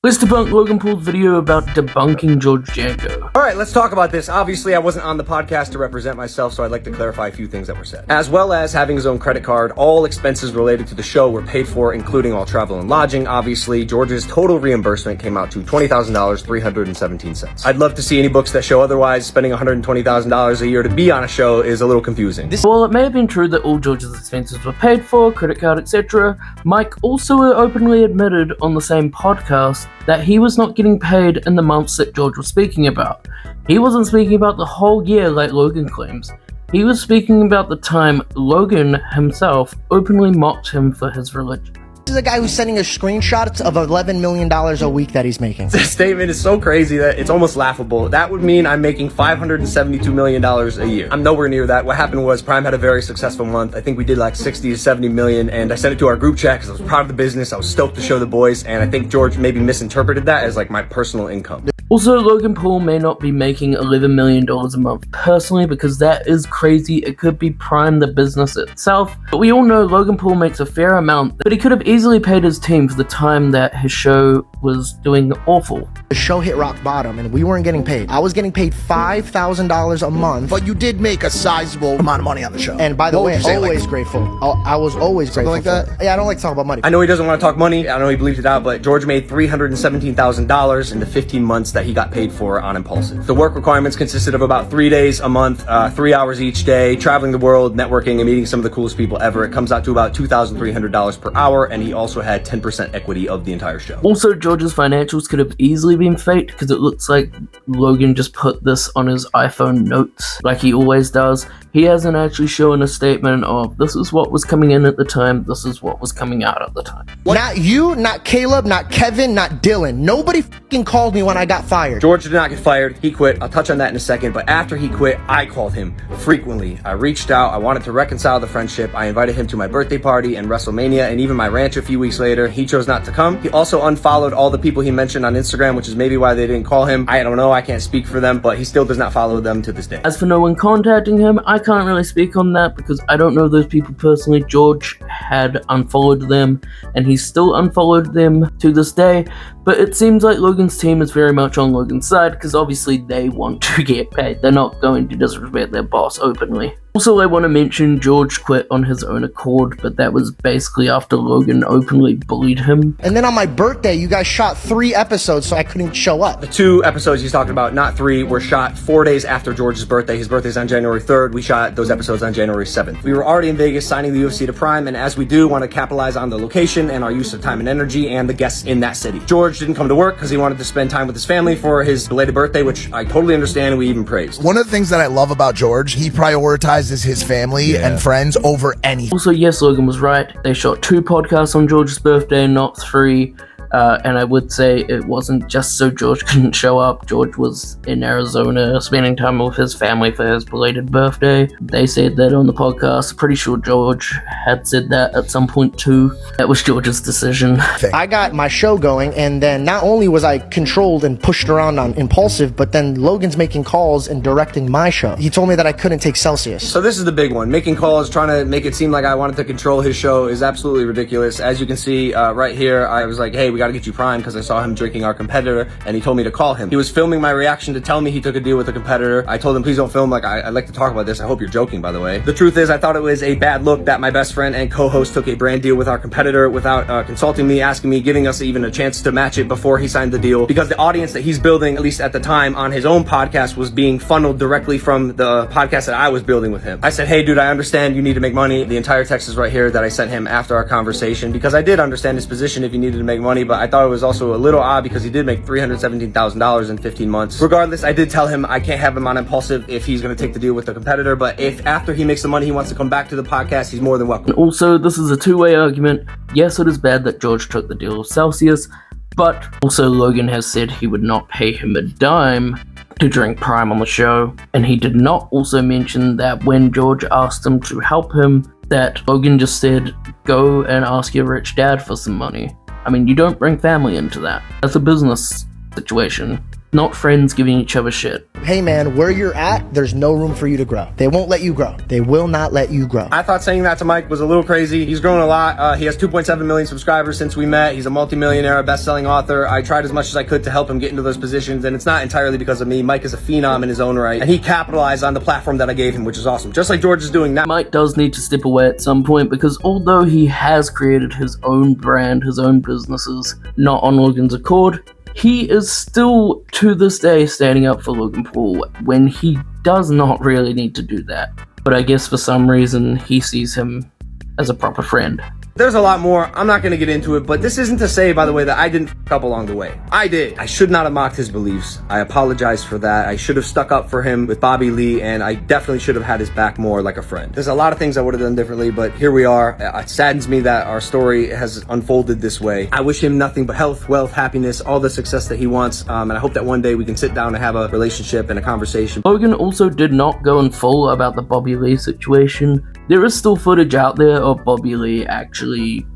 Let's debunk Logan Paul's video about debunking George JANKO. Alright, let's talk about this. Obviously, I wasn't on the podcast to represent myself, so I'd like to clarify a few things that were said. As well as having his own credit card, all expenses related to the show were paid for, including all travel and lodging. Obviously, George's total reimbursement came out to $20,000, 317 cents. I'd love to see any books that show otherwise. Spending $120,000 a year to be on a show is a little confusing. While it may have been true that all George's expenses were paid for, credit card, etc., Mike also openly admitted on the same podcast that he was not getting paid in the months that George was speaking about. He wasn't speaking about the whole year like Logan claims. He was speaking about the time Logan himself openly mocked him for his religion. This is a guy who's sending us screenshots of $11 million a week that he's making. This statement is so crazy that it's almost laughable. That would mean I'm making $572 million a year. I'm nowhere near that. What happened was Prime had a very successful month. I think we did like 60 to 70 million, and I sent it to our group chat because I was proud of the business. I was stoked to show the boys, and I think George maybe misinterpreted that as like my personal income. Also, Logan Paul may not be making $11 million a month personally, because that is crazy. It could be Prime, the business itself. But we all know Logan Paul makes a fair amount, but he could have easily paid his team for the time that his show was doing awful. The show hit rock bottom and we weren't getting paid. I was getting paid $5,000 a month. But you did make a sizable amount of money on the show. And by the way, say, always like, grateful. I was always grateful. Something like for that? it. Yeah, I don't like to talk about money. I know he doesn't want to talk money. I know he bleeped it out, but George made $317,000 in the 15 months that he got paid for on Impulsive. The work requirements consisted of about 3 days a month, 3 hours each day, traveling the world, networking, and meeting some of the coolest people ever. It comes out to about $2,300 per hour, and he also had 10% equity of the entire show. Also, George's financials could have easily been faked, because it looks like Logan just put this on his iPhone notes, like he always does. He hasn't actually shown a statement of, this is what was coming in at the time, this is what was coming out at the time. What? Not you, not Caleb, not Kevin, not Dylan. Nobody fucking called me when I got fired. George did not get fired. He quit. I'll touch on that in a second, but after he quit, I called him frequently. I reached out. I wanted to reconcile the friendship. I invited him to my birthday party and WrestleMania and even my ranch a few weeks later. He chose not to come. He also unfollowed all the people he mentioned on Instagram, which is maybe why they didn't call him. I don't know. I can't speak for them, but he still does not follow them to this day. As for no one contacting him, I can't really speak on that because I don't know those people personally. George had unfollowed them, and he's still unfollowed them to this day, but it seems like Logan's team is very much on Logan's side because obviously they want to get paid. They're not going to disrespect their boss openly. Also, I want to mention George quit on his own accord, but that was basically after Logan openly bullied him. And then on my birthday, you guys shot 3 episodes so I couldn't show up. The 2 episodes he's talking about, not 3, were shot 4 days after George's birthday. His birthday's on January 3rd. We shot those episodes on January 7th. We were already in Vegas signing the UFC to Prime, and as we do, want to capitalize on the location and our use of time and energy and the guests in that city. George didn't come to work because he wanted to spend time with his family for his belated birthday, which I totally understand and we even praised. One of the things that I love about George, he prioritizes his family and friends over anything. Also, yes, Logan was right. They shot 2 podcasts on George's birthday, not 3. And I would say it wasn't just so George couldn't show up. George was in Arizona spending time with his family for his belated birthday. They said that on the podcast. Pretty sure George had said that at some point too. That was George's decision. I got my show going, and then not only was I controlled and pushed around on Impulsive, but then Logan's making calls and directing my show. He told me that I couldn't take Celsius. So this is the big one. Making calls, trying to make it seem like I wanted to control his show is absolutely ridiculous. As you can see right here, I was like, hey, we got to get you Prime because I saw him drinking our competitor and he told me to call him. He was filming my reaction to tell me he took a deal with a competitor. I told him, please don't film, like I'd like to talk about this. I hope you're joking, by the way. The truth is, I thought it was a bad look that my best friend and co-host took a brand deal with our competitor without consulting me, asking me, giving us even a chance to match it before he signed the deal, because the audience that he's building, at least at the time, on his own podcast was being funneled directly from the podcast that I was building with him. I said, hey dude, I understand you need to make money. The entire text is right here that I sent him after our conversation, because I did understand his position if he needed to make money, but I thought it was also a little odd because he did make $317,000 in 15 months. Regardless, I did tell him I can't have him on Impulsive if he's going to take the deal with the competitor, but if after he makes the money he wants to come back to the podcast, he's more than welcome. And also, this is a two-way argument. Yes, it is bad that George took the deal with Celsius, but also Logan has said he would not pay him a dime to drink Prime on the show, and he did not also mention that when George asked him to help him, that Logan just said, go and ask your rich dad for some money. I mean, you don't bring family into that. That's a business situation. not friends giving each other shit. Hey man, where you're at, there's no room for you to grow. They won't let you grow. They will not let you grow. I thought saying that to Mike was a little crazy. He's grown a lot. He has 2.7 million subscribers since we met. He's a multimillionaire, a best-selling author. I tried as much as I could to help him get into those positions, and it's not entirely because of me. Mike is a phenom in his own right, and he capitalized on the platform that I gave him, which is awesome. Just like George is doing now. Mike does need to step away at some point because although he has created his own brand, his own businesses, not on Logan's accord, he is still, to this day, standing up for Logan Paul when he does not really need to do that. But I guess for some reason, he sees him as a proper friend. There's a lot more. I'm not going to get into it, but this isn't to say, by the way, that I didn't f*** up along the way. I did. I should not have mocked his beliefs. I apologize for that. I should have stuck up for him with Bobby Lee, and I definitely should have had his back more like a friend. There's a lot of things I would have done differently, but here we are. It saddens me that our story has unfolded this way. I wish him nothing but health, wealth, happiness, all the success that he wants, and I hope that one day we can sit down and have a relationship and a conversation. Logan also did not go in full about the Bobby Lee situation. There is still footage out there of Bobby Lee actually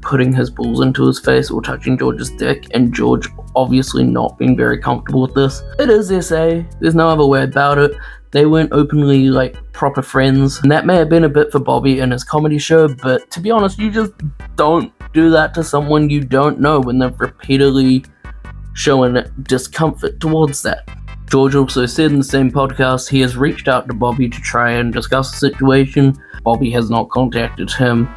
putting his balls into his face or touching George's dick, and George obviously not being very comfortable with this. It is SA, there's no other way about it. They weren't openly, proper friends, and that may have been a bit for Bobby in his comedy show, but to be honest, you just don't do that to someone you don't know when they've repeatedly shown discomfort towards that. George also said in the same podcast he has reached out to Bobby to try and discuss the situation. Bobby has not contacted him.